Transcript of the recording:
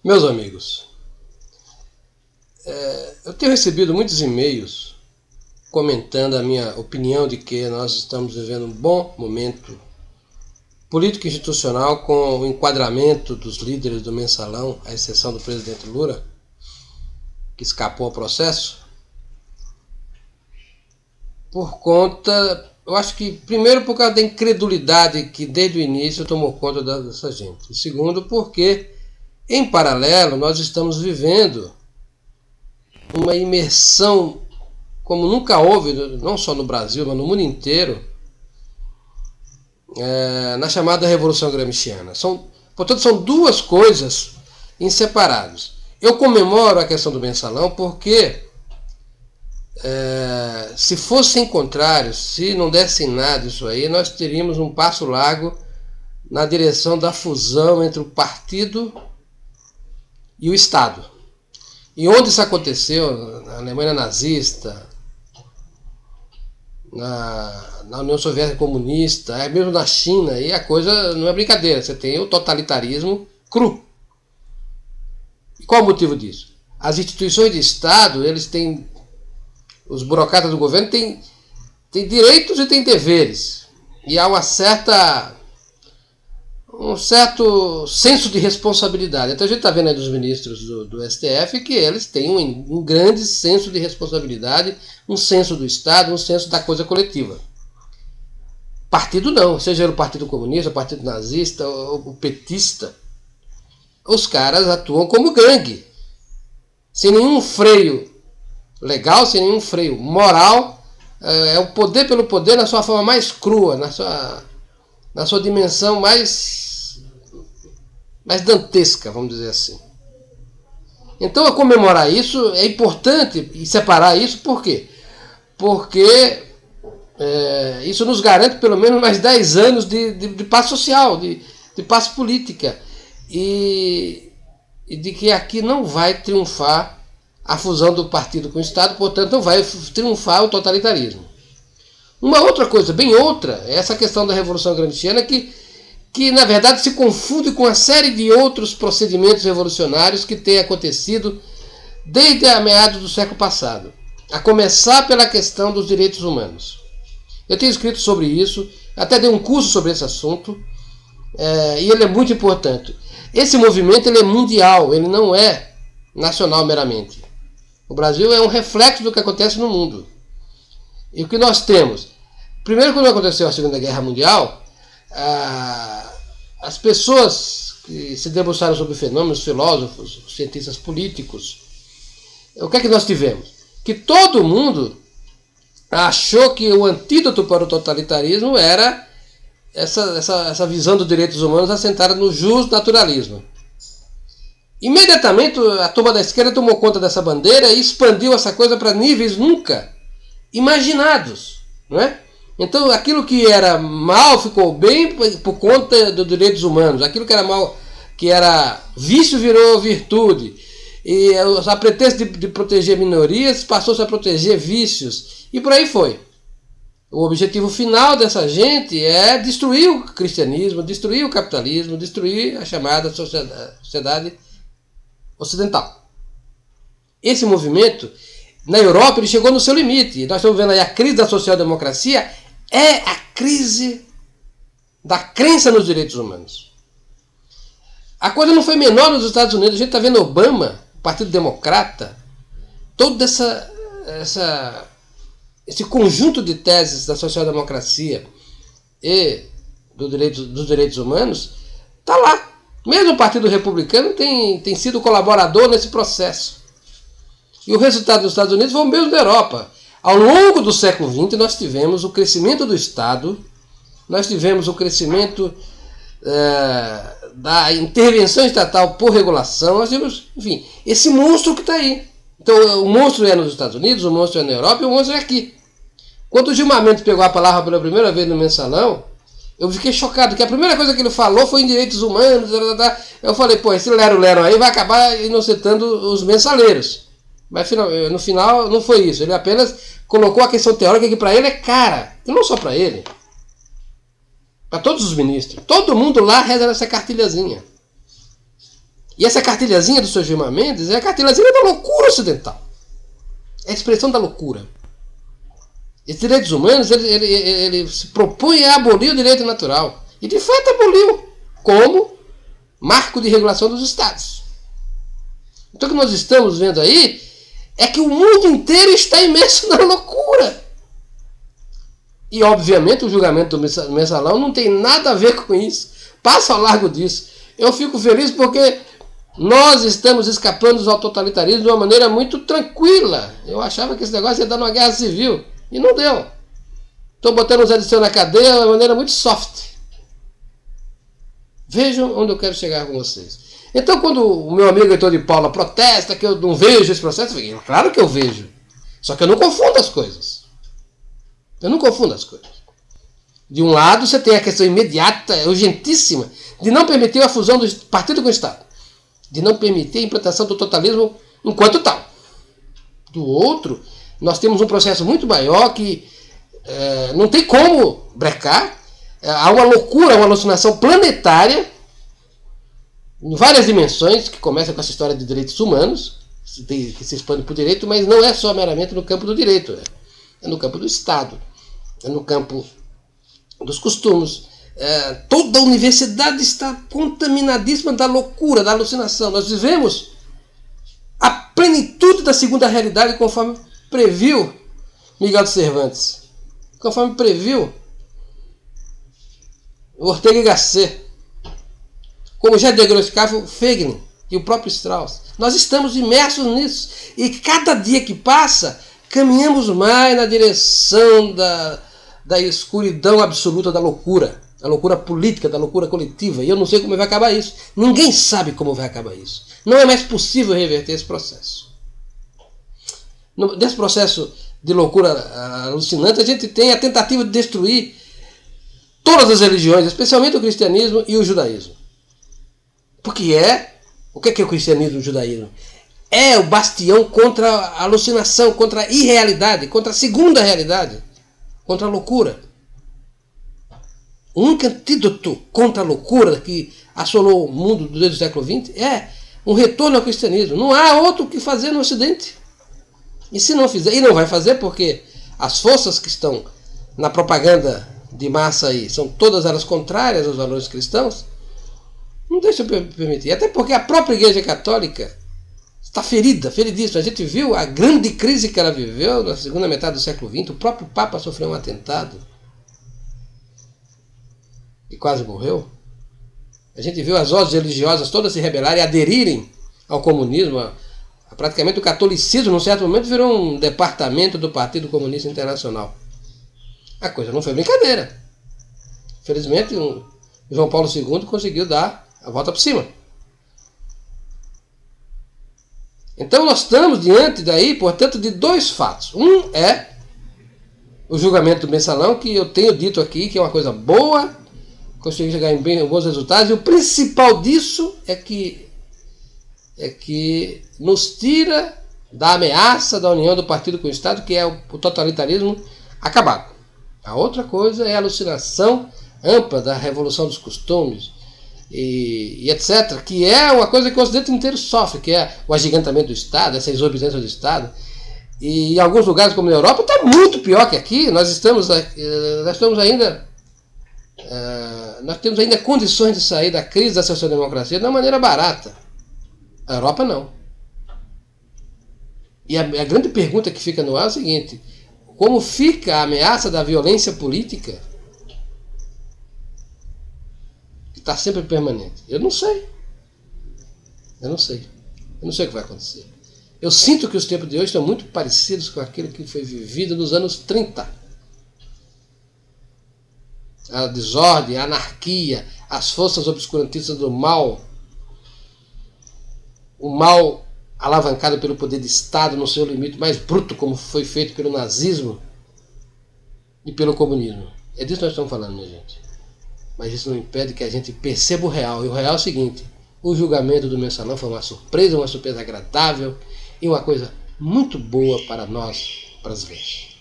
Meus amigos, eu tenho recebido muitos e-mails comentando a minha opinião de que nós estamos vivendo um bom momento político e institucional com o enquadramento dos líderes do Mensalão, à exceção do presidente Lula, que escapou ao processo, por conta, eu acho que primeiro por causa da incredulidade que desde o início tomou conta dessa gente, e segundo porque em paralelo nós estamos vivendo uma imersão como nunca houve, não só no Brasil, mas no mundo inteiro, na chamada Revolução Gramsciana. Portanto, são duas coisas inseparáveis. Eu comemoro a questão do Mensalão porque se fossem contrários, se não dessem nada isso aí, nós teríamos um passo largo na direção da fusão entre o partido e o Estado. E onde isso aconteceu, na Alemanha nazista, na União Soviética Comunista, mesmo na China, aí a coisa não é brincadeira, você tem o totalitarismo cru. E qual é o motivo disso? As instituições de Estado, eles têm, os burocratas do governo têm direitos e têm deveres. E há um certo senso de responsabilidade. Então a gente está vendo aí dos ministros do STF que eles têm um grande senso de responsabilidade, um senso do Estado, um senso da coisa coletiva. Partido não, seja o Partido Comunista, o Partido Nazista, o petista, os caras atuam como gangue, sem nenhum freio legal, sem nenhum freio moral, é o poder pelo poder na sua forma mais crua, na sua dimensão mais dantesca, vamos dizer assim. Então, a comemorar isso é importante e separar isso, por quê? Porque isso nos garante pelo menos mais 10 anos de paz social, de paz política, e de que aqui não vai triunfar a fusão do partido com o Estado, portanto não vai triunfar o totalitarismo. Uma outra coisa, bem outra, é essa questão da Revolução Gramsciana que na verdade se confunde com uma série de outros procedimentos revolucionários que têm acontecido desde a meados do século passado, a começar pela questão dos direitos humanos. Eu tenho escrito sobre isso, até dei um curso sobre esse assunto, e ele é muito importante. Esse movimento ele é mundial, ele não é nacional meramente. O Brasil é um reflexo do que acontece no mundo. E o que nós temos? Primeiro, quando aconteceu a Segunda Guerra Mundial, as pessoas que se debruçaram sobre fenômenos, filósofos, cientistas políticos, o que é que nós tivemos? Que todo mundo achou que o antídoto para o totalitarismo era essa visão dos direitos humanos assentada no justnaturalismo. Imediatamente a turma da esquerda tomou conta dessa bandeira e expandiu essa coisa para níveis nunca imaginados, não é? Então aquilo que era mal ficou bem por conta dos direitos humanos, aquilo que era mal, que era vício, virou virtude, e a pretexto de proteger minorias passou-se a proteger vícios, e por aí foi. O objetivo final dessa gente é destruir o cristianismo, destruir o capitalismo, destruir a chamada sociedade ocidental. Esse movimento, na Europa, ele chegou no seu limite. Nós estamos vendo aí a crise da social-democracia, é a crise da crença nos direitos humanos. A coisa não foi menor nos Estados Unidos. A gente está vendo Obama, o Partido Democrata, todo esse conjunto de teses da social-democracia e dos direitos humanos está lá. Mesmo o Partido Republicano tem sido colaborador nesse processo. E o resultado dos Estados Unidos foi o mesmo da Europa. Ao longo do século XX, nós tivemos o crescimento do Estado, nós tivemos o crescimento da intervenção estatal por regulação, nós tivemos, enfim, esse monstro que está aí. Então, o monstro é nos Estados Unidos, o monstro é na Europa e o monstro é aqui. Quando o Gilmar Mendes pegou a palavra pela primeira vez no Mensalão, eu fiquei chocado, porque a primeira coisa que ele falou foi em direitos humanos. Eu falei, pô, esse lero-lero aí vai acabar inocentando os mensaleiros. Mas no final não foi isso. Ele apenas colocou a questão teórica que para ele é cara. E não só para ele. Para todos os ministros. Todo mundo lá reza nessa cartilhazinha. E essa cartilhazinha do Sr. Gilmar Mendes é a cartilhazinha da loucura ocidental. É a expressão da loucura. Esses direitos humanos, ele se propõe a abolir o direito natural. E de fato aboliu, como marco de regulação dos estados. Então o que nós estamos vendo aí é que o mundo inteiro está imerso na loucura. E obviamente o julgamento do Mensalão não tem nada a ver com isso. Passa ao largo disso. Eu fico feliz porque nós estamos escapando ao totalitarismo de uma maneira muito tranquila. Eu achava que esse negócio ia dar uma guerra civil. E não deu. Estou botando os adicionais na cadeia de uma maneira muito soft. Vejam onde eu quero chegar com vocês. Então, quando o meu amigo Heitor de Paula protesta que eu não vejo esse processo, eu falo, claro que eu vejo. Só que eu não confundo as coisas. Eu não confundo as coisas. De um lado, você tem a questão imediata, urgentíssima, de não permitir a fusão do partido com o Estado. De não permitir a implantação do totalismo enquanto tal. Do outro, nós temos um processo muito maior que não tem como brecar. Há uma loucura, uma alucinação planetária em várias dimensões, que começa com essa história de direitos humanos, que se expande para o direito, mas não é só meramente no campo do direito, é no campo do Estado, é no campo dos costumes. Toda a universidade está contaminadíssima da loucura, da alucinação. Nós vivemos a plenitude da segunda realidade, conforme previu Miguel de Cervantes, conforme previu Ortega y Gasset, como já diagnosticava Feiglin e o próprio Strauss. Nós estamos imersos nisso. E cada dia que passa, caminhamos mais na direção da escuridão absoluta da loucura política, da loucura coletiva. E eu não sei como vai acabar isso. Ninguém sabe como vai acabar isso. Não é mais possível reverter esse processo. Nesse processo de loucura alucinante, a gente tem a tentativa de destruir todas as religiões, especialmente o cristianismo e o judaísmo. Porque o que é o cristianismo e o judaísmo? É o bastião contra a alucinação, contra a irrealidade, contra a segunda realidade, contra a loucura. O único antídoto contra a loucura que assolou o mundo desde o século XX é um retorno ao cristianismo. Não há outro que fazer no Ocidente. E se não fizer, e não vai fazer porque as forças que estão na propaganda de massa aí são todas elas contrárias aos valores cristãos, não deixa eu permitir. Até porque a própria Igreja Católica está ferida, feridíssima. A gente viu a grande crise que ela viveu na segunda metade do século XX. O próprio Papa sofreu um atentado e quase morreu. A gente viu as hostes religiosas todas se rebelarem e aderirem ao comunismo. Praticamente o catolicismo, num certo momento, virou um departamento do Partido Comunista Internacional. A coisa não foi brincadeira. Felizmente, o João Paulo II conseguiu dar a volta por cima. Então nós estamos diante daí, portanto, de dois fatos. Um é o julgamento do Mensalão, que eu tenho dito aqui que é uma coisa boa, conseguiu chegar em bons resultados, e o principal disso é que nos tira da ameaça da união do partido com o Estado, que é o totalitarismo acabado. A outra coisa é a alucinação ampla da revolução dos costumes e etc., que é uma coisa que o Ocidente inteiro sofre, que é o agigantamento do Estado, essa exorbitância do Estado. E em alguns lugares, como na Europa, está muito pior que aqui. Nós temos ainda condições de sair da crise da social-democracia de uma maneira barata. A Europa não. E a grande pergunta que fica no ar é o seguinte: como fica a ameaça da violência política, que está sempre permanente? Eu não sei. Eu não sei o que vai acontecer. Eu sinto que os tempos de hoje estão muito parecidos com aquilo que foi vivido nos anos 30. A desordem, a anarquia, as forças obscurantistas do mal, o mal alavancado pelo poder de Estado no seu limite mais bruto, como foi feito pelo nazismo e pelo comunismo. É disso que nós estamos falando, minha gente. Mas isso não impede que a gente perceba o real. E o real é o seguinte: o julgamento do Mensalão foi uma surpresa agradável e uma coisa muito boa para nós brasileiros.